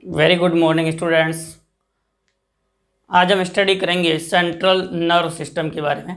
Very good morning students. आज हम study करेंगे सेंट्रल नर्व सिस्टम के बारे में।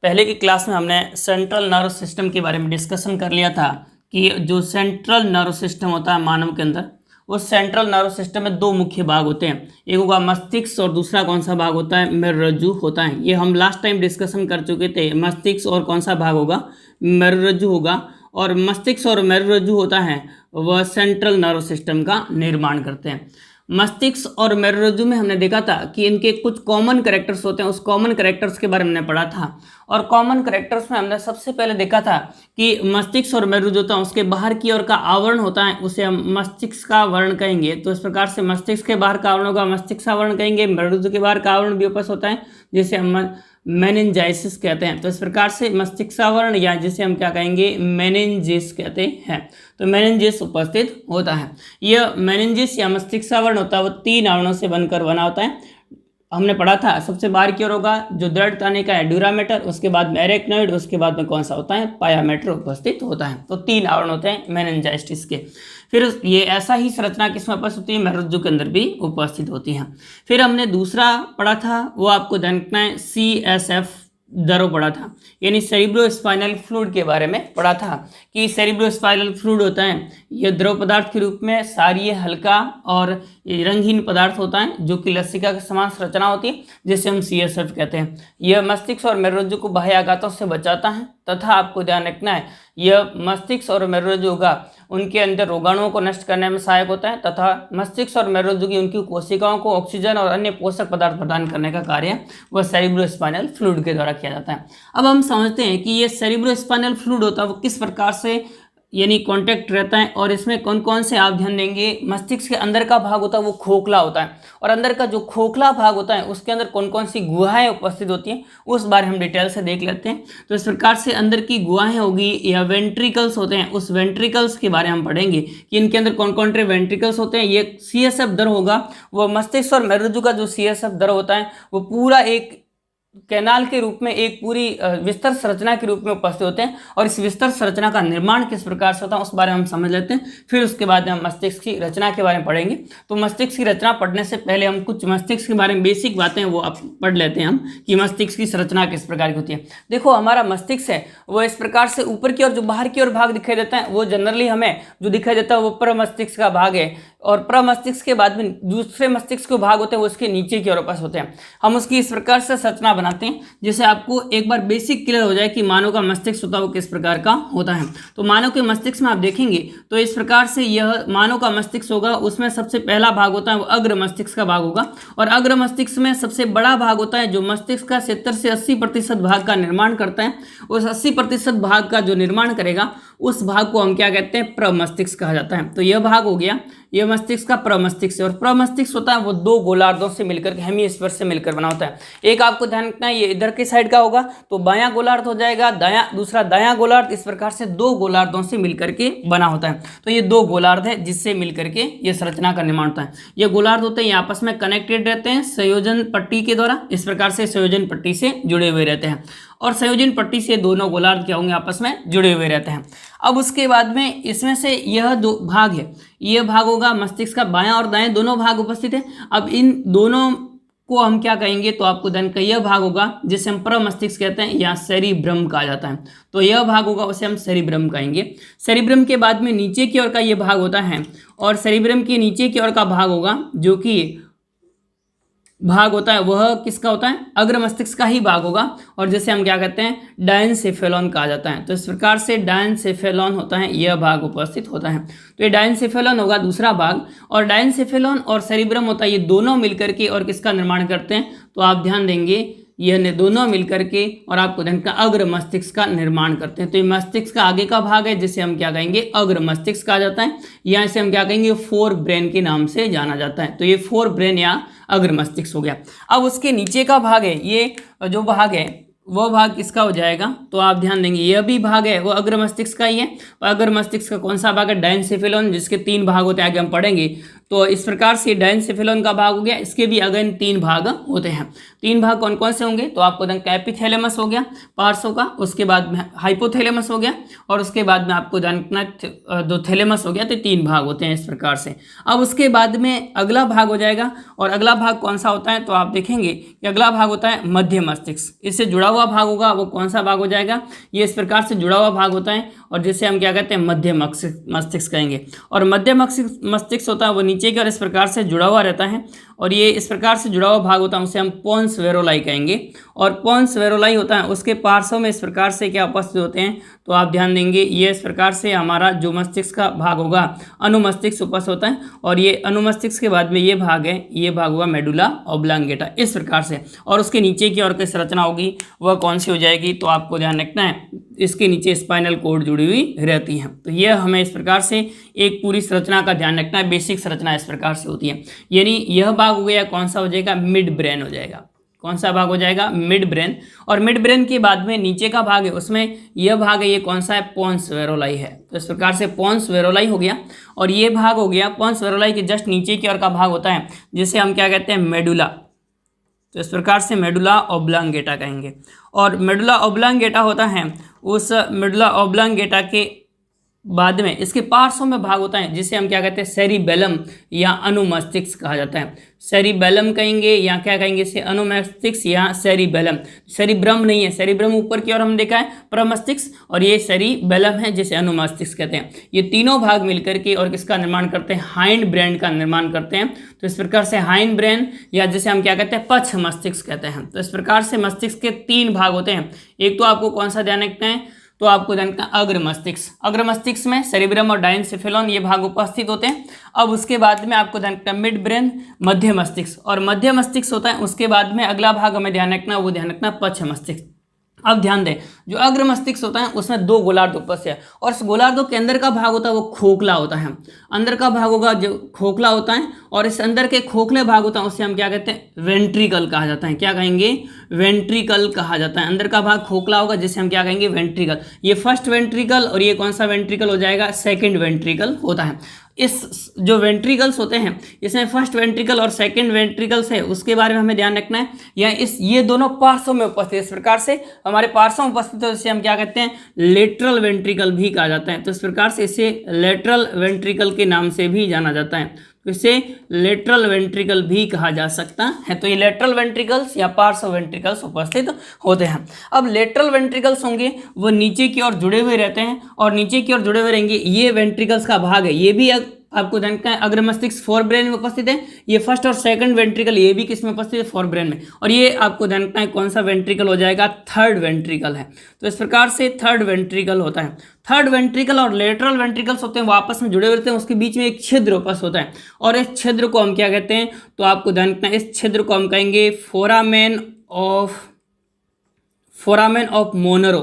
पहले की क्लास में हमने सेंट्रल नर्व सिस्टम के बारे में डिस्कशन कर लिया था कि जो सेंट्रल नर्व सिस्टम होता है मानव के अंदर, उस सेंट्रल नर्व सिस्टम में दो मुख्य भाग होते हैं। एक होगा मस्तिष्क और दूसरा कौन सा भाग होता है, मेरुरज्जु होता है। ये हम लास्ट टाइम डिस्कशन कर चुके थे। मस्तिष्क और कौन सा भाग होगा, मेरुरज्जु होगा। और मस्तिष्क और मेरुरज्जु होता है वह सेंट्रल नर्व सिस्टम का निर्माण करते हैं। मस्तिष्क और मेरुरज्जु में हमने देखा था कि इनके कुछ कॉमन कैरेक्टर्स होते हैं। उस कॉमन कैरेक्टर्स के बारे में हमने पढ़ा था। और कॉमन कैरेक्टर्स में हमने सबसे पहले देखा था कि मस्तिष्क और मेरुरज्जु होता है, उसके बाहर की ओर का आवरण होता है, उसे हम मस्तिष्क का आवरण कहेंगे। तो इस प्रकार से मस्तिष्क के बाहर का आवरण होगा मस्तिष्क का आवरण कहेंगे। मेरुरज्जु के बाहर का आवरण भी उपस्थित होता है जिसे हम मेनिंजाइसिस कहते हैं। तो इस प्रकार से मस्तिष्क आवरण या जिसे हम क्या कहेंगे, मेनिंजिस कहते हैं। तो मेनिंजिस उपस्थित होता है। यह मेनिंजिस या मस्तिष्क आवरण होता है वो 3 आवरणों से बनकर बना होता है। हमने पढ़ा था सबसे बाहर की ओर होगा जो दृढ़ तने का है ड्यूरामेटर, उसके बाद में एरेक्नोइड, उसके बाद में कौन सा होता है, पायामेटर उपस्थित होता है। तो 3 आवरण होते हैं मेनिंजाइटिस के। फिर ये ऐसा ही संरचना किसमें उपस्थित होती है, मेरुरज्जु के अंदर भी उपस्थित होती है। फिर हमने दूसरा पढ़ा था, वो आपको ध्यान रखना है, CSF दरो पढ़ा था, यानी सेरिब्रो स्पाइनल फ्लूइड के बारे में पढ़ा था कि सेरिब्रो स्पाइनल फ्लूइड होता है यह द्रव पदार्थ के रूप में क्षारीय, हल्का और रंगहीन पदार्थ होता है जो कि लसिका के समान संरचना होती है जिसे हम CSF कहते हैं। यह मस्तिष्क और मेरुरज्जु को बाह्य आघातों से बचाता है तथा आपको ध्यान रखना है यह मस्तिष्क और मेरुरज्जु होगा उनके अंदर रोगाणुओं को नष्ट करने में सहायक होता है तथा मस्तिष्क और मेरुरज्जु की उनकी कोशिकाओं को ऑक्सीजन और अन्य पोषक पदार्थ प्रदान करने का कार्य वह सेरिब्रो स्पाइनल फ्लूइड के द्वारा किया जाता है। अब हम समझते हैं कि ये सेरिब्रो स्पाइनल फ्लूइड होता है वो किस प्रकार से यानी कॉन्टैक्ट रहता है और इसमें कौन कौन से आप ध्यान देंगे। मस्तिष्क के अंदर का भाग होता है वो खोखला होता है और अंदर का जो खोखला भाग होता है उसके अंदर कौन कौन सी गुहाएं उपस्थित होती हैं उस बारे हम डिटेल से देख लेते हैं। तो इस प्रकार से अंदर की गुहाएं होगी या वेंट्रिकल्स होते हैं, उस वेंट्रिकल्स के बारे में हम पढ़ेंगे कि इनके अंदर कौन कौन से वेंट्रिकल्स होते हैं। ये CSF दर होगा, वो मस्तिष्क और मेरुरज्जु का जो CSF दर होता है वो पूरा एक कैनाल के रूप में, एक पूरी विस्तर संरचना के रूप में उपस्थित होते हैं। और इस विस्तर संरचना का निर्माण किस प्रकार से होता है उस बारे में हम समझ लेते हैं। फिर उसके बाद हम मस्तिष्क की रचना के बारे में पढ़ेंगे। तो मस्तिष्क की रचना पढ़ने से पहले हम कुछ मस्तिष्क के बारे में बेसिक बातें वो आप पढ़ लेते हैं हम कि मस्तिष्क की संरचना किस प्रकार की होती है। देखो हमारा मस्तिष्क है वो इस प्रकार से ऊपर की ओर जो बाहर की ओर भाग दिखाई देता है वो जनरली हमें जो दिखाई देता है वो प्रमस्तिष्क का भाग है और प्रमस्तिष्क के बाद में दूसरे मस्तिष्क के भाग होते हैं वो उसके नीचे की ओर उपस्थित होते हैं। हम उसकी इस प्रकार से संरचना बनाते हैं जिससे आपको एक बार बेसिक क्लियर हो जाए कि मानव का मस्तिष्क होता है वो किस प्रकार का होता है। तो मानव के मस्तिष्क में आप देखेंगे तो इस प्रकार से यह मानव का मस्तिष्क होगा, उसमें सबसे पहला भाग होता है वो अग्र मस्तिष्क का भाग होगा और अग्र मस्तिष्क में सबसे बड़ा भाग होता है जो मस्तिष्क का 70 से 80% भाग का निर्माण करता है। उस 80% भाग का जो निर्माण करेगा उस भाग को हम क्या कहते हैं, प्रमस्तिष्क कहा जाता है। तो यह भाग हो गया यह मस्तिष्क का प्रमस्तिष्क। और प्रमस्तिष्क होता है वो 2 गोलार्धों से मिलकर हेमीस्फीयर से मिलकर बना होता है। एक आपको ध्यान रखना है ये इधर की साइड का होगा तो बायां गोलार्ध हो जाएगा, दूसरा दायां गोलार्ध। इस प्रकार से 2 गोलार्धों से मिलकर के बना होता है। तो ये 2 गोलार्ध है जिससे मिलकर के ये संरचना का निर्माण होता है। ये गोलार्ध होते हैं ये आपस में कनेक्टेड रहते हैं संयोजन पट्टी के द्वारा। इस प्रकार से संयोजन पट्टी से जुड़े हुए रहते हैं और संयोजन पट्टी से दोनों गोलार्ध क्या होंगे, आपस में जुड़े हुए रहते हैं। अब उसके बाद में इसमें से यह जो भाग है यह भाग होगा मस्तिष्क का बायां और दाएं दोनों भाग उपस्थित है। अब इन दोनों को हम क्या कहेंगे, तो आपको ध्यान का यह भाग होगा जिसे हम प्रमस्तिष्क कहते हैं या सेरिब्रम कहा जाता है। तो यह भाग होगा उसे हम सेरिब्रम कहेंगे। सेरिब्रम के बाद में नीचे की ओर का यह भाग होता है और सेरिब्रम के नीचे की ओर का भाग होगा जो कि भाग होता है वह किसका होता है, अग्र मस्तिष्क का ही भाग होगा और जैसे हम क्या कहते हैं डायनसेफेलॉन कहा जाता है। तो इस प्रकार से डायनसेफेलॉन होता है यह भाग उपस्थित होता है। तो ये डायनसेफेलॉन होगा दूसरा भाग और डायनसेफेलॉन और सेरिब्रम होता है ये दोनों मिलकर के और किसका निर्माण करते हैं, तो आप ध्यान देंगे यह दोनों मिलकर के और आपको ध्यान का अग्र मस्तिष्क का निर्माण करते हैं। तो ये मस्तिष्क का आगे का भाग है जिसे हम क्या कहेंगे, अग्र मस्तिष्क कहा जाता है या इसे हम क्या कहेंगे, 4 ब्रेन के नाम से जाना जाता है। तो ये 4 ब्रेन या अग्र मस्तिष्क हो गया। अब उसके नीचे का भाग है ये जो भाग है वो भाग किसका हो जाएगा, तो आप ध्यान देंगे यह भी भाग है वो अग्र मस्तिष्क का ही है। अग्र मस्तिष्क का कौन सा भाग है, डायनसेफेलॉन, जिसके 3 भाग होते हैं आगे हम पढ़ेंगे। तो इस प्रकार से डायनसेफेलॉन का भाग हो गया। इसके भी अगेन 3 भाग होते हैं। 3 भाग कौन कौन से होंगे, तो आपको जानना एपिथैलेमस हो गया पार्श्व का, उसके बाद में हाइपोथैलेमस हो गया, और उसके बाद में आपको जानना दो थैलेमस हो गया। तो 3 भाग होते हैं इस प्रकार से। अब उसके बाद में अगला भाग हो जाएगा, और अगला भाग कौन सा होता है, तो आप देखेंगे कि अगला भाग होता है मध्य मस्तिष्क। इससे जुड़ा हुआ भाग होगा वो कौन सा भाग हो जाएगा, ये इस प्रकार से जुड़ा हुआ भाग होता है, और जिसे हम क्या कहते हैं मध्य मस्तिष्क कहेंगे। और मध्य मस्तिष्क होता है वो नीचे की ओर इस प्रकार से जुड़ा हुआ रहता है, और ये इस प्रकार से जुड़ा हुआ भाग होता है उसे हम पोन्स वेरोलाई कहेंगे। और पोन्स वेरोलाई होता है उसके पार्श्व में इस प्रकार से क्या उपस्थित होते हैं, तो आप ध्यान देंगे ये इस प्रकार से हमारा जो मस्तिष्क का भाग होगा अनुमस्तिष्क उपस्थित होता है, और ये अनुमस्तिष्क के बाद में ये भाग है, ये भाग हुआ मेडुला ऑब्लांगेटा इस प्रकार से। और उसके नीचे की ओर की संरचना होगी वह कौन सी हो जाएगी, तो आपको ध्यान रखना है इसके नीचे स्पाइनल कोड जुड़ी हुई रहती है। तो यह हमें इस प्रकार से एक पूरी संरचना का ध्यान रखना है, बेसिक संरचना इस प्रकार से होती है। यानी यह भाग हो गया कौन सा हो जाएगा, मिड ब्रेन हो जाएगा। कौन सा भाग हो जाएगा, मिड ब्रेन। और मिड ब्रेन के बाद में नीचे का भाग है उसमें यह भाग है, ये कौन सा है, पोन्स वेरोलाई है। तो इस प्रकार से पोन्स वेरोलाई हो गया, और ये भाग हो गया पोन्स वेरोलाई के जस्ट नीचे की ओर का भाग होता है जिसे हम क्या कहते हैं, मेडुला। तो इस प्रकार से मेडुला ऑब्लांगेटा कहेंगे। और मेडुला ऑब्लांगेटा होता है, उस मेडुला ऑब्लांगेटा के बाद में इसके पार्श्व में भाग होता है जिसे हम क्या कहते हैं, सेरिबेलम या अनुमस्तिष्क कहा जाता है। सेरिबेलम कहेंगे या क्या कहेंगे इसे, अनुमस्तिष्क या सेरिबेलम। सेरिब्रम नहीं है, सेरिब्रम ऊपर की ओर हम देखा है प्रमस्तिष्क, और ये सेरिबेलम है जिसे अनुमस्तिष्क कहते हैं। ये तीनों भाग मिलकर के और किसका निर्माण करते हैं, हाइंड ब्रेन का निर्माण करते हैं। तो इस प्रकार से हाइंड ब्रेन या जिसे हम क्या कहते हैं, पक्ष मस्तिष्क कहते हैं। तो इस प्रकार से मस्तिष्क के 3 भाग होते हैं। एक तो आपको कौन सा ध्यान रखना है, तो आपको जानना अग्र मस्तिष्क। अग्र मस्तिष्क में सेरिब्रम और डायनसेफेलॉन ये भाग उपस्थित होते हैं। अब उसके बाद में आपको जानना मिड ब्रेन, मध्य मस्तिष्क, और मध्य मस्तिष्क होता है उसके बाद में अगला भाग हमें ध्यान रखना, वो ध्यान रखना पक्ष मस्तिष्क। अब ध्यान दें, जो अग्र मस्तिष्क होता है उसमें 2 गोलार्ध उपस्थित है, और इस गोलार्धों के अंदर का भाग होता है वो खोखला होता है। अंदर का भाग होगा जो खोखला होता है, और इस अंदर के खोखले भाग होता है उसे हम क्या कहते हैं, वेंट्रिकल कहा जाता है। क्या कहेंगे, वेंट्रिकल कहा जाता है। अंदर का भाग खोखला होगा जिसे हम क्या कहेंगे, वेंट्रिकल। ये फर्स्ट वेंट्रिकल, और ये कौन सा वेंट्रिकल हो जाएगा, सेकेंड वेंट्रिकल होता है। इस जो वेंट्रिकल्स होते हैं इसमें फर्स्ट वेंट्रिकल और सेकंड वेंट्रिकल्स है उसके बारे में हमें ध्यान रखना है, या ये दोनों पार्श्व में उपस्थित, इस प्रकार से हमारे पार्श्व में उपस्थित है, इसे हम क्या कहते हैं, लेटरल वेंट्रिकल भी कहा जाता है। तो इस प्रकार से इसे लेटरल वेंट्रिकल के नाम से भी जाना जाता है, तो इसे लेटरल वेंट्रिकल भी कहा जा सकता है। तो ये लेटरल वेंट्रिकल्स या पार्श्व वेंट्रिकल्स उपस्थित होते हैं। अब लेटरल वेंट्रिकल्स होंगे वो नीचे की ओर जुड़े हुए रहते हैं, और नीचे की ओर जुड़े हुए रहेंगे। ये वेंट्रिकल्स का भाग है, ये भी आपको जानना है अग्र मस्तिष्क फोर ब्रेन में उपस्थित है। ये फर्स्ट और सेकंड वेंट्रिकल ये भी किस में उपस्थित है, फोर ब्रेन में। और ये आपको जानना है कौन सा वेंट्रिकल हो जाएगा, थर्ड वेंट्रिकल है। तो इस प्रकार से थर्ड वेंट्रिकल होता है। थर्ड वेंट्रिकल और लेटरल वेंट्रिकल्स होते हैं वो आपस में जुड़े हुए रहते हैं, उसके बीच में एक छिद्र उपस्थित होता है, और इस छिद्र को हम क्या कहते हैं, तो आपको जानना है इस छिद्र को हम कहेंगे फोरामेन ऑफ मोनरो।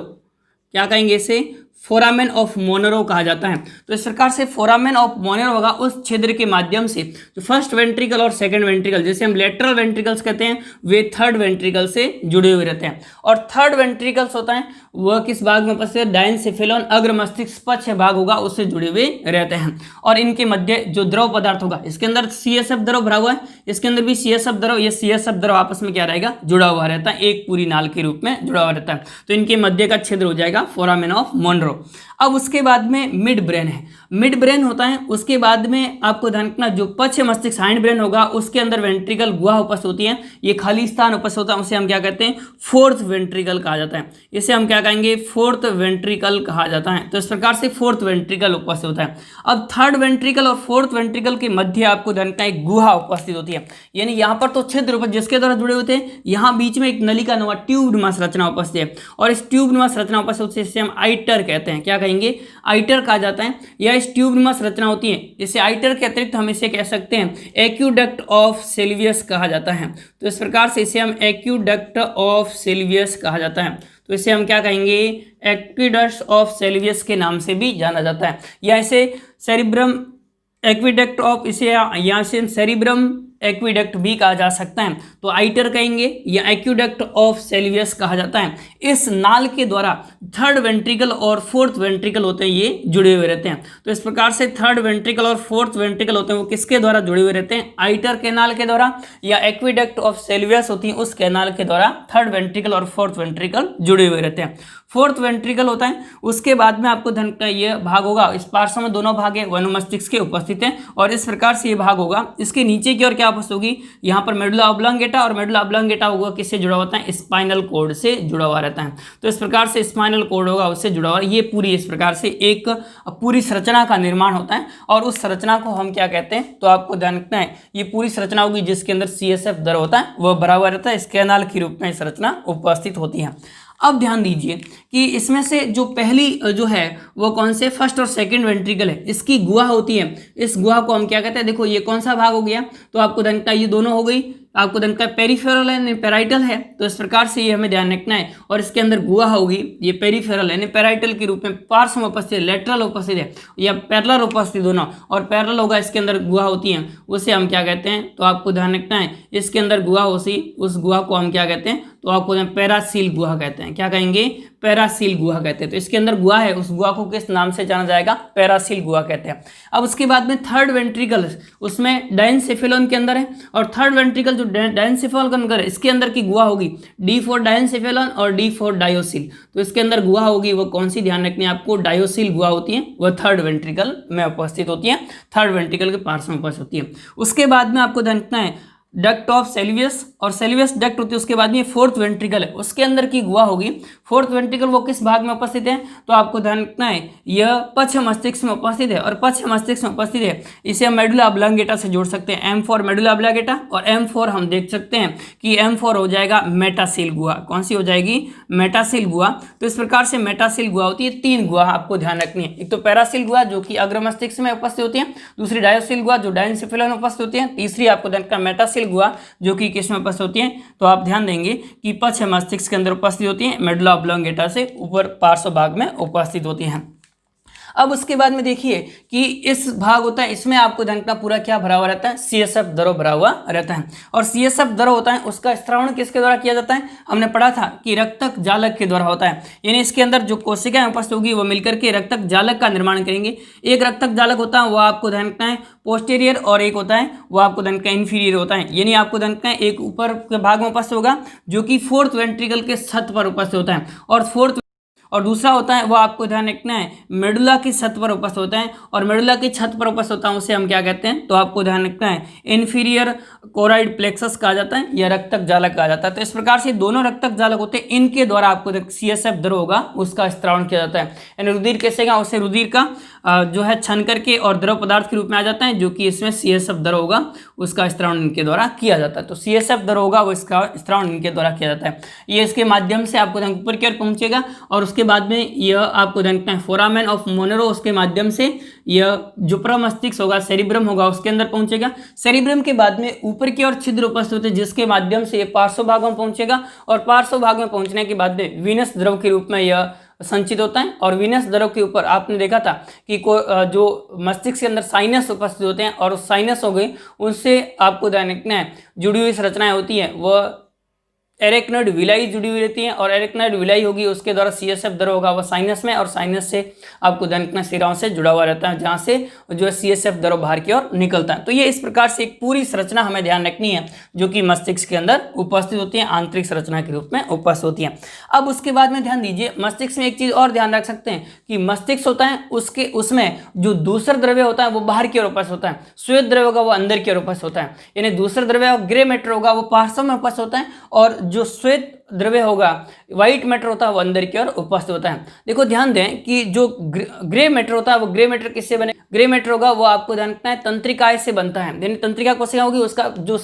क्या कहेंगे इसे, फोरामेन ऑफ मोनरो कहा जाता है। तो इस प्रकार से फोरामेन ऑफ मोनरो होगा उस छिद्र के माध्यम से जो फर्स्ट वेंट्रिकल और सेकंड वेंट्रिकल जैसे हम लेटरल वेंट्रिकल्स कहते हैं वे थर्ड वेंट्रिकल से जुड़े हुए रहते हैं। और थर्ड वेंट्रिकल्स होता है वह किस भाग में उपस्थित है, डायनसेफेलॉन अग्र मस्तिष्क पक्ष भाग होगा उससे जुड़े हुए रहते हैं। और इनके मध्य जो द्रव पदार्थ होगा, इसके अंदर CSF द्रव भरा हुआ है, इसके अंदर भी CSF द्रव, ये CSF द्रव आपस में क्या रहेगा, जुड़ा हुआ रहता है, एक पूरी नाल के रूप में जुड़ा हुआ रहता है। तो इनके मध्य का छिद्र हो जाएगा फोरामेन ऑफ मोनरो। अब उसके बाद में मिड ब्रेन है। मिड ब्रेन होता है उसके बाद में आपको ध्यान रखना जो पक्ष मस्तिष्क हाइंड ब्रेन होगा उसके अंदर वेंट्रिकल गुहा उपस्थित होती है, ये खाली स्थान उपस्थित होता है, उसे हम क्या कहते हैं, फोर्थ वेंट्रिकल कहा जाता है। इसे हम क्या कहेंगे, फोर्थ वेंट्रिकल कहा जाता है। तो इस प्रकार से फोर्थ वेंट्रिकल उपस्थित होता है। अब थर्ड वेंट्रिकल और फोर्थ वेंट्रिकल के मध्य आपको ध्यान रखना एक गुहा उपस्थित होती है, यानी यहाँ पर तो छिद्र जिसके द्वारा जुड़े होते हैं, यहाँ बीच में एक नलिका नुमा ट्यूबनुमा संरचना उपस्थित है, और इस ट्यूबनुमा संरचना उपस्थित होती है, इसे हम आइटर कहते हैं। क्या कहेंगे, आइटर कहा जाता है, या इस ट्यूबनुमा संरचना होती है। इसे आइटर के अतिरिक्त हम इसे कह सकते हैं एक्यूडक्ट ऑफ सेल्वियस कहा जाता है। तो इस प्रकार से इसे हम एक्यूडक्ट ऑफ सेल्वियस कहा जाता है। तो इसे हम क्या कहेंगे, एक्विडक्ट ऑफ सेल्वियस के नाम से भी जाना जाता है, या इसे सेरिब्रम एक्विडक्ट ऑफ, इसे या से सेरिब्रम एक्विडक्ट भी कहा जा सकता है। तो आइटर कहेंगे या एक्विडक्ट ऑफ सेल्वियस कहा जाता है। इस नाल के द्वारा थर्ड वेंट्रिकल और फोर्थ वेंट्रिकल होते हैं, ये जुड़े हुए रहते हैं। तो इस प्रकार से थर्ड वेंट्रिकल और फोर्थ वेंट्रिकल होते हैं वो किसके द्वारा जुड़े हुए रहते हैं, आइटर कैनाल के द्वारा, या एक्विडक्ट ऑफ सेल्वियस होती है उस कैनाल के द्वारा थर्ड वेंट्रिकल और फोर्थ वेंट्रिकल जुड़े हुए रहते हैं। फोर्थ वेंट्रिकल होता है, उसके बाद में आपको धन का ये भाग होगा, इस पार्श्व में दोनों भाग है वनु मस्तिष्क के उपस्थित है, और इस प्रकार से ये भाग होगा। इसके नीचे की ओर क्या उपस्थित होगी, यहाँ पर मेडुला ऑब्लांगेटा, और मेडुला ऑब्लांगेटा होगा किससे जुड़ा होता है, स्पाइनल कॉर्ड से जुड़ा हुआ रहता है। तो इस प्रकार से स्पाइनल कॉर्ड होगा उससे जुड़ा हुआ, ये पूरी इस प्रकार से एक पूरी संरचना का निर्माण होता है। और उस संरचना को हम क्या कहते हैं, तो आपको ध्यान रखना है ये पूरी संरचना होगी जिसके अंदर CSF दर होता है वह भरा हुआ रहता है, इस कैनाल के रूप में संरचना उपस्थित होती है। अब ध्यान दीजिए कि इसमें से जो पहली जो है वो कौन से, फर्स्ट और सेकंड वेंट्रिकल है, इसकी गुहा होती है। इस गुहा को हम क्या कहते हैं, देखो ये कौन सा भाग हो गया, तो आपको ध्यान का ये दोनों हो गई, आपको ध्यान का पेरिफेरल है पेराइटल है, तो इस प्रकार से ये हमें ध्यान रखना है। और इसके अंदर गुहा होगी, ये पेरिफेरल है पेराइटल के रूप में पार्श्व में उपस्थित है, लेटरल उपस्थित है या पैरेलल उपस्थित दोनों, और पैरेलल होगा इसके अंदर गुहा होती है, उसे हम क्या कहते हैं, तो आपको ध्यान रखना है इसके अंदर गुहा होती, उस गुहा को हम क्या कहते हैं, तो आपको पैरासील गुहा कहते हैं। क्या कहेंगे, पैरासील गुहा कहते हैं। तो इसके अंदर गुहा है, उस गुहा को किस नाम से जाना जाएगा, पैरासील गुहा कहते हैं। अब उसके बाद में थर्ड वेंट्रिकल, उसमें डायनसेफेलॉन के अंदर है, और थर्ड वेंट्रिकल जो डायनसेफेलॉन के अंदर है इसके अंदर की गुहा होगी D फॉर डायनसेफेलॉन और D फॉर डायोसिल। तो इसके अंदर गुहा होगी वो कौन सी, ध्यान रखनी है आपको, डायोसिल गुहा होती है, वह थर्ड वेंट्रिकल में उपस्थित होती है, थर्ड वेंट्रिकल के पार्श्व में उपस्थित होती है। उसके बाद में आपको ध्यान रखना है डक्ट ऑफ सेल्वियस, और सेल्वियस डक्ट होती है। उसके बाद में फोर्थ वेंट्रिकल है, उसके अंदर की गुहा होगी। फोर्थ वेंट्रिकल वो किस भाग में उपस्थित है, तो आपको ध्यान रखना है यह पश्च मस्तिष्क में उपस्थित है, और पश्च मस्तिष्क में उपस्थित है इसे हम मेडुला ऑब्लांगेटा से जोड़ सकते हैं, M फॉर मेडुला ऑब्लांगेटा, और M फॉर हम देख सकते हैं कि M फॉर हो जाएगा मेटासील गुहा। कौन सी हो जाएगी, मेटासील गुहा। तो इस प्रकार से मेटासील गुहा होती है, तीन गुहा आपको ध्यान रखनी है, एक तो पैरासील गुहा जो कि अग्र मस्तिष्क में उपस्थित होती है, दूसरी डायोसिल गुहा जो डायनसेफेलॉन में उपस्थित होती है, तीसरी आपको ध्यान रखना मेटासील गुहा जो कि किस में उपस्थित होती है, तो आप ध्यान देंगे कि पश्च मस्तिष्क के अंदर उपस्थित होती है, मेडुला ऑब्लांगेटा से ऊपर पार्श्व भाग में उपस्थित होती हैं। अब उसके बाद में देखिए कि इस भाग होता है, इसमें आपको ध्यान रखना पूरा क्या भरा हुआ रहता है, CSF द्रव भरा हुआ रहता है। और CSF द्रव होता है उसका स्त्रावण किसके द्वारा किया जाता है, हमने पढ़ा था कि रक्तक जालक के द्वारा होता है, यानी इसके अंदर जो कोशिकाएं उपस्थित होगी वो मिलकर के रक्तक जालक का निर्माण करेंगे। एक रक्तक जालक होता है वो आपको ध्यान रखना है पोस्टीरियर, और एक होता है वो आपको ध्यान रखना है इंफीरियर होता है, यानी आपको ध्यान रखना है एक ऊपर के भाग में उपस्थित होगा जो कि फोर्थ वेंट्रिकल के छत पर उपस्थित होता है, और दूसरा होता है वो आपको ध्यान रखना है मेडुला की छत पर उपस्थित होता है, और मेडुला की छत पर उपस्थित होता है उसे हम क्या कहते हैं, तो आपको ध्यान रखना है इन्फीरियर कोराइड प्लेक्सस कहा जाता है या रक्तक जालक कहा जाता है। तो इस प्रकार से दोनों रक्तक जालक होते हैं, इनके द्वारा आपको CSF द्रव होगा उसका स्त्रावण किया जाता है। यानी रुधिर कैसे का, उससे रुधिर का जो है छन करके और द्रव पदार्थ के रूप में आ जाता है, जो कि इसमें CSF द्रव होगा उसका स्त्रावण इनके द्वारा किया जाता है। तो CSF द्रव होगा वो इसका स्त्रावण इनके द्वारा किया जाता है, ये इसके माध्यम से आपको ऊपर की ओर पहुंचेगा, और उसके बाद में यह आपको जानना है फोरामेन ऑफ मोनेरो, उसके माध्यम से यह जुप्रा मस्तिष्क होगा, सेरिब्रम होगा उसके अंदर पहुंचेगा। सेरिब्रम के बाद में ऊपर की ओर छिद्र उपस्थित होते हैं जिसके माध्यम से यह पार्श्व भाग में पहुंचेगा, और पार्श्व भाग में पहुंचने के बाद में वीनस द्रव के रूप में यह संचित होता है। और वीनस द्रव के ऊपर आपने देखा था कि जो मस्तिष्क के अंदर साइनस उपस्थित होते हैं, और उस साइनस हो गई उनसे आपको ध्यान रखना है जुड़ी हुई संरचनाएं होती हैं, वह एरेक्नोइड विलाई जुड़ी हुई रहती है, और एरेक्नोइड विलाई होगी उसके द्वारा CSF द्रव होगा वह साइनस में, और साइनस से आपको ध्यान रखना सिराओं से जुड़ा हुआ रहता है जहाँ से जो है CSF द्रव बाहर की ओर निकलता है। तो ये इस प्रकार से एक पूरी संरचना हमें ध्यान रखनी है जो कि मस्तिष्क के अंदर उपस्थित होती है, आंतरिक संरचना के रूप में उपस्थित होती है। अब उसके बाद में ध्यान दीजिए मस्तिष्क में एक चीज और ध्यान रख सकते हैं कि मस्तिष्क होता है उसमें जो दूसरा द्रव्य होता है वो बाहर की ओर उपस्थित होता है, श्वेत द्रव्य होगा वो अंदर की ओर उपस्थित होता है, यानी दूसरा द्रव्य ग्रे मैटर होगा वो पार्श्व में उपस्थित होता है, और जो श्वेत द्रव्य होगा व्हाइट मैटर होता है वो अंदर की ओर उपस्थित होता है। देखो ध्यान दें कि जो ग्रे मैटर होता है वो ग्रे मैटर किससे बने, ग्रे मैटर होगा वो आपको ध्यान रखना है तंत्रिकाएं से बनता है, यानी तंत्रिका कोशिका होगी उसका जो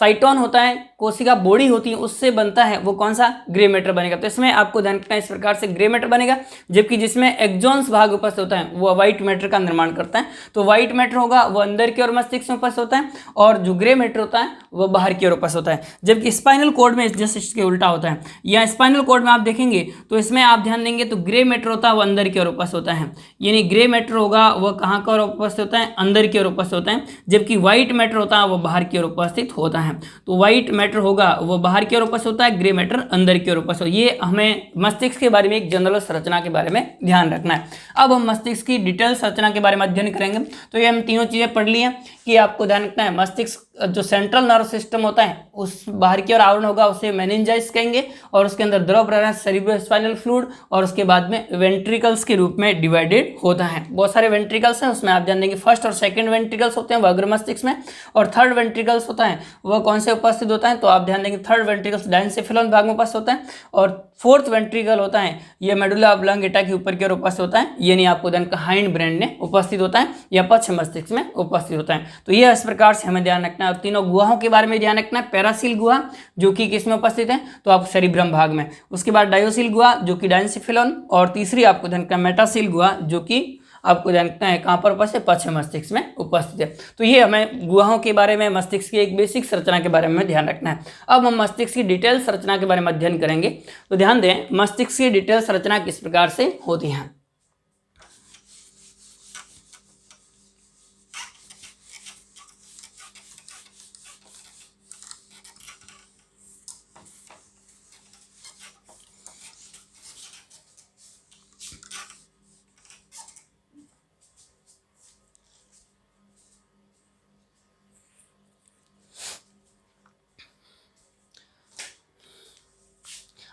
साइटोन होता है, कोशिका बॉडी होती है, उससे बनता है, वो कौन सा, ग्रे मैटर बनेगा। तो इसमें आपको ध्यान रखना है इस प्रकार से ग्रे मैटर बनेगा, जबकि जिसमें एक्सॉन्स भाग उपस्थित होता है वो व्हाइट मैटर का निर्माण करता है। तो व्हाइट मैटर होगा वो अंदर की ओर मस्तिष्क में उपस्थित होता है, और जो ग्रे मैटर होता है वो बाहर की ओर उपस्थित होता है। जबकि स्पाइनल कॉर्ड में जस्ट इसके उल्टा होता है। या स्पाइनल कॉर्ड में आप देखेंगे तो इसमें आप ध्यान देंगे तो ग्रे मैटर होता है वो अंदर की ओर उपस्थित होता है, यानी ग्रे मैटर होगा वो कहाँ की ओर उपस्थित होता है, अंदर की ओर उपस्थित होता है, जबकि व्हाइट मैटर होता है वो बाहर की ओर उपस्थित होता है। तो व्हाइट मैटर होगा वो बाहर की ओर उपस्थित होता है, ग्रे मैटर अंदर की ओर उपस्थित। ये हमें मस्तिष्क के बारे में एक जनरल संरचना के बारे में ध्यान रखना है। अब हम मस्तिष्क की डिटेल संरचना के बारे में अध्ययन करेंगे। तो ये हम तीनों चीजें पढ़ ली हैं कि आपको ध्यान रखना है मस्तिष्क जो सेंट्रल नर्व सिस्टम होता है उस बाहर की ओर आवरण होगा उसे मेनिंजाइस कहेंगे, और उसके अंदर द्रव प्रवाह सेरिब्रोस्पाइनल फ्लूइड, और उसके बाद में वेंट्रिकल्स के रूप में डिवाइडेड होता है। बहुत सारे वेंट्रिकल्स हैं, उसमें आप जान देंगे फर्स्ट और सेकंड वेंट्रिकल्स होते हैं वो अग्र मस्तिष्क में, और थर्ड वेंट्रिकल्स होता है वह कौन से उपस्थित होता है, तो आप ध्यान देंगे थर्ड वेंट्रिकल्स डायनसेफेलॉन भाग में उपस्थित होता है, और फोर्थ वेंट्रिकल होता है ये मेडुला ऑब्लांगेटा के ऊपर की ओर उपस्थित होता है, यानी आपको ध्यान का हाइंड ब्रेन में उपस्थित होता है या पक्ष मस्तिष्क में उपस्थित होता है। तो ये इस प्रकार से हमें ध्यान रखना है। और तीनों गुहाओं के बारे में ध्यान रखना है। पैरासील गुहा जो कि किस में उपस्थित है, तो आप सेरिब्रम भाग में, उसके बाद डायोसील गुहा जो कि डायनसेफेलॉन, और तीसरी आपको ध्यान रखना मेटासील गुहा जो कि आपको ध्यान रखना है कहाँ पर उपस्थित है, पक्ष मस्तिष्क में उपस्थित है। तो ये हमें गुहाओं के बारे में, मस्तिष्क की एक बेसिक संरचना के बारे में ध्यान रखना है। अब हम मस्तिष्क की डिटेल संरचना के बारे में अध्ययन करेंगे। तो ध्यान दें मस्तिष्क की डिटेल संरचना किस प्रकार से होती है।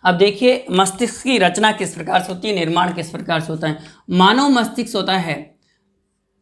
अब देखिए मस्तिष्क की रचना किस प्रकार से होती है, निर्माण किस प्रकार से होता है। मानव मस्तिष्क होता है,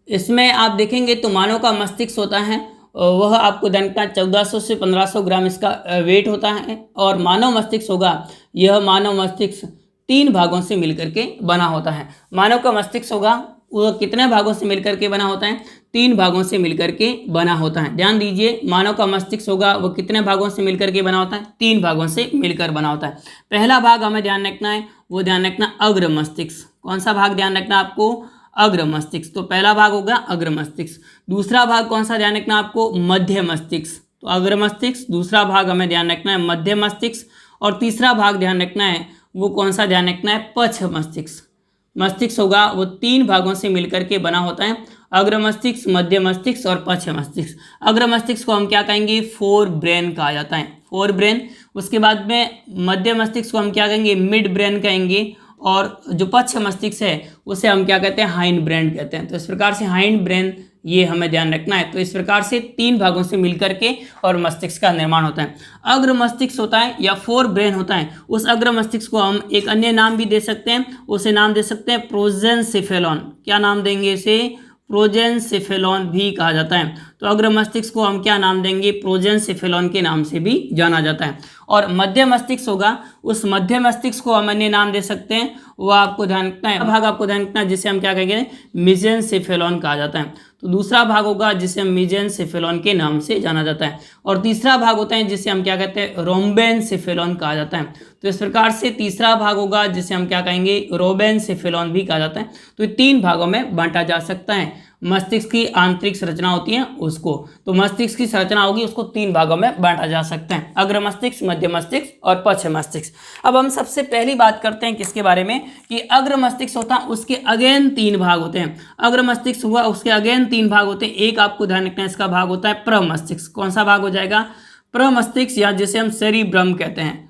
इसमें आप देखेंगे तो मानव का मस्तिष्क होता है वह आपको ध्यान का 1400 से 1500 ग्राम इसका वेट होता है। और मानव मस्तिष्क होगा, यह मानव मस्तिष्क 3 भागों से मिलकर के बना होता है। मानव का मस्तिष्क होगा वह कितने भागों से मिलकर के बना होता है, 3 भागों से मिलकर के बना होता है। ध्यान दीजिए मानव का मस्तिष्क होगा वो कितने भागों से मिलकर के बना होता है, 3 भागों से मिलकर बना होता है। पहला भाग हमें ध्यान रखना है, वो ध्यान रखना अग्र मस्तिष्क। कौन सा भाग ध्यान रखना आपको, अग्र मस्तिष्क। तो पहला भाग होगा अग्र मस्तिष्क। दूसरा भाग कौन सा ध्यान रखना आपको, मध्य मस्तिष्क। तो अग्र मस्तिष्क, दूसरा भाग हमें ध्यान रखना है मध्य मस्तिष्क, और तीसरा भाग ध्यान रखना है वो कौन सा ध्यान रखना है, पक्ष मस्तिष्क। मस्तिष्क होगा वो 3 भागों से मिलकर के बना होता है, अग्र मस्तिष्क, मध्य मस्तिष्क और पक्ष मस्तिष्क। अग्र मस्तिष्क को हम क्या कहेंगे, फोर ब्रेन कहा जाता है, फोर ब्रेन। उसके बाद में मध्य मस्तिष्क को हम क्या कहेंगे, मिड ब्रेन कहेंगे, और जो पक्ष मस्तिष्क है उसे हम क्या कहते हैं, हाइंड ब्रेन कहते हैं। तो इस प्रकार से हाइंड ब्रेन ये हमें ध्यान रखना है। तो इस प्रकार से 3 भागों से मिलकर के और मस्तिष्क का निर्माण होता है। अग्र मस्तिष्क होता है या फोर ब्रेन होता है, उस अग्र मस्तिष्क को हम एक अन्य नाम भी दे सकते हैं, उसे नाम दे सकते हैं प्रोजेंसेफेलॉन। क्या नाम देंगे इसे, प्रोजेंसेफेलॉन भी कहा जाता है। तो अग्र मस्तिष्क को हम क्या नाम देंगे, प्रोजेंसेफेलॉन के नाम से भी जाना जाता है। और मध्य मस्तिष्क होगा, उस मध्य मस्तिष्क को हम अन्य नाम दे सकते हैं, वह आपको ध्यान रखना है, भाग आपको ध्यान रखना है जिसे हम क्या कहेंगे, मेसेंसेफेलॉन कहा जाता है। तो दूसरा भाग होगा जिसे हम मेसेंसेफेलॉन के नाम से जाना जाता है, और तीसरा भाग होता है जिसे हम क्या कहते हैं, रोम्बेनसेफेलॉन कहा जाता है। तो इस प्रकार से तीसरा भाग होगा जिसे हम क्या कहेंगे, रोबेनसेफेलॉन भी कहा जाता है। तो 3 भागों में बांटा जा सकता है। मस्तिष्क की आंतरिक संरचना होती है उसको, तो मस्तिष्क की संरचना होगी उसको 3 भागों में बांटा जा सकता है, अग्र मस्तिष्क, मध्य मस्तिष्क और पक्ष मस्तिष्क। अब हम सबसे पहली बात करते हैं किसके बारे में, कि अग्र मस्तिष्क होता है उसके अगेन 3 भाग होते हैं। अग्र मस्तिष्क हुआ उसके अगेन 3 भाग होते हैं। एक आपको ध्यान रखना है इसका भाग होता है प्रमस्तिष्क। कौन सा भाग हो जाएगा, प्रमस्तिष्क, या जिसे हम सेरिब्रम कहते हैं।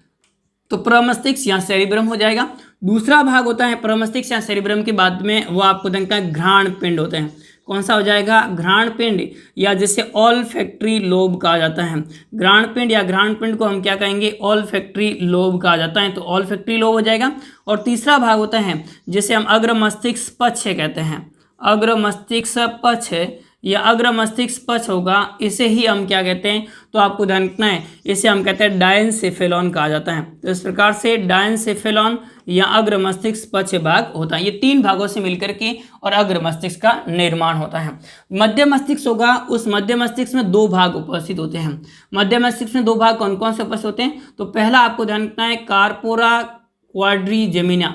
तो प्रमस्तिष्क या सेरिब्रम हो जाएगा। दूसरा भाग होता है प्रमस्तिष्क या सेरिब्रम के बाद में वो आपको ध्यान रखना है घ्राण पिंड होते हैं। कौन सा हो जाएगा, घ्राण पिंड, या जिसे ऑल्फैक्टरी लोब कहा जाता है। घ्राण पिंड या घ्राण पिंड को हम क्या कहेंगे, ऑल्फैक्टरी लोब कहा जाता है। तो ऑल्फैक्टरी लोब हो जाएगा। और तीसरा भाग होता है जिसे हम अग्र मस्तिष्क पक्ष कहते हैं, अग्र मस्तिष्क पक्ष, या अग्र मस्तिष्क पक्ष होगा, इसे ही हम क्या कहते हैं, तो आपको ध्यान रखना है, इसे हम कहते हैं डायनसेफेलॉन कहा जाता है। तो इस प्रकार से डायनसेफेलॉन या अग्र मस्तिष्क पक्ष भाग होता है। ये 3 भागों से मिलकर के और अग्र मस्तिष्क का निर्माण होता है। मध्य मस्तिष्क होगा, उस मध्य मस्तिष्क में 2 भाग उपस्थित होते हैं। मध्य मस्तिष्क में 2 भाग कौन कौन से उपस्थित होते हैं, तो पहला आपको ध्यान रखना है कार्पोरा क्वाड्रिजेमिना,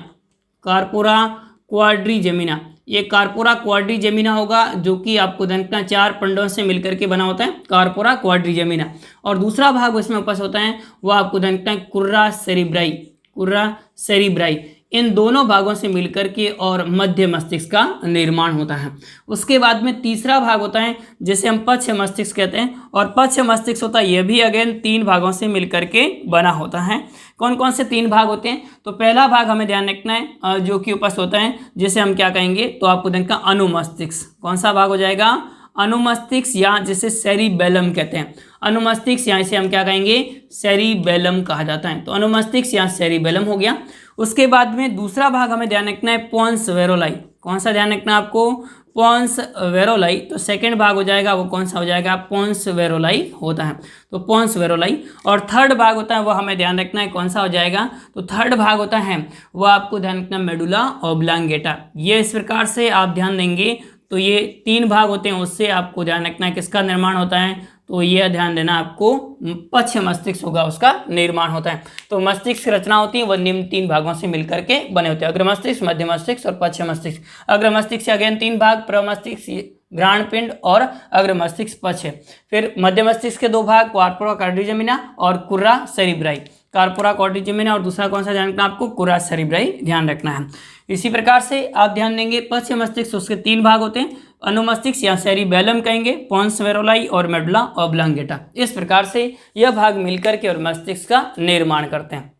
कार्पोरा क्वाड्रिजेमिना, ये कार्पोरा क्वाड्रिजेमिना होगा, जो कि आपको ध्यान रखना 4 पंडों से मिलकर के बना होता है, कार्पोरा क्वाड्रिजेमिना। और दूसरा भाग उसमें उपस्थित होता है वो आपको ध्यान रखना है कुर्रा सेरिब्राई, कुर्रा सेरिब्राई। इन दोनों भागों से मिलकर के और मध्य मस्तिष्क का निर्माण होता है। उसके बाद में तीसरा भाग होता है जिसे हम पक्ष मस्तिष्क कहते हैं, और पक्ष मस्तिष्क होता है यह भी अगेन 3 भागों से मिलकर के बना होता है। कौन कौन से 3 भाग होते हैं, तो पहला भाग हमें ध्यान रखना है जो कि उपस्थित होता है जिसे हम क्या कहेंगे, तो आपको ध्यान रखना अनुमस्तिष्क। कौन सा भाग हो जाएगा, अनुमस्तिष्क, या जिसे सेरिबेलम कहते हैं। अनुमस्तिष्क या इसे हम क्या कहेंगे, सेरिबेलम कहा जाता है। तो अनुमस्तिष्क या सेरिबेलम हो गया। उसके बाद में दूसरा भाग हमें ध्यान रखना है पोन्स वेरोलाई। कौन सा ध्यान रखना है आपको, पोन्स वेरोलाई। तो सेकंड भाग हो जाएगा वो कौन सा हो जाएगा, पोन्स वेरोलाई होता है, तो पोन्स वेरोलाई। और थर्ड भाग होता है वो हमें ध्यान रखना है कौन सा हो जाएगा, तो थर्ड भाग होता है वो आपको ध्यान रखना मेडुला ऑब्लांगेटा। ये इस प्रकार से आप ध्यान देंगे, तो ये 3 भाग होते हैं, उससे आपको ध्यान रखना है किसका निर्माण होता है, तो ये ध्यान देना आपको पक्ष मस्तिष्क होगा, उसका निर्माण होता है। तो मस्तिष्क की रचना होती है वह निम्न 3 भागों से मिलकर के बने होते हैं, अग्र मस्तिष्क, मध्य मस्तिष्क और पक्ष मस्तिष्क। अग्र मस्तिष्क से अगेन 3 भाग, प्रमस्तिष्क, घ्राणपिंड और अग्र मस्तिष्क पक्ष है। फिर मध्य मस्तिष्क के 2 भाग, कार्पोरा क्वाड्रिजेमिना और कुर्रा सेरिब्राई। कार्पोरा क्वाड्रिजेमिना और दूसरा कौन सा ध्यान रखना आपको, कुर्रा सेरिब्राई ध्यान रखना है। इसी प्रकार से आप ध्यान देंगे पक्ष मस्तिष्क, उसके 3 भाग होते हैं, अनुमस्तिष्क या सेरिबेलम कहेंगे, पोन्स वेरोलाई और मेडुला ऑब्लांगेटा। इस प्रकार से यह भाग मिलकर के और मस्तिष्क का निर्माण करते हैं।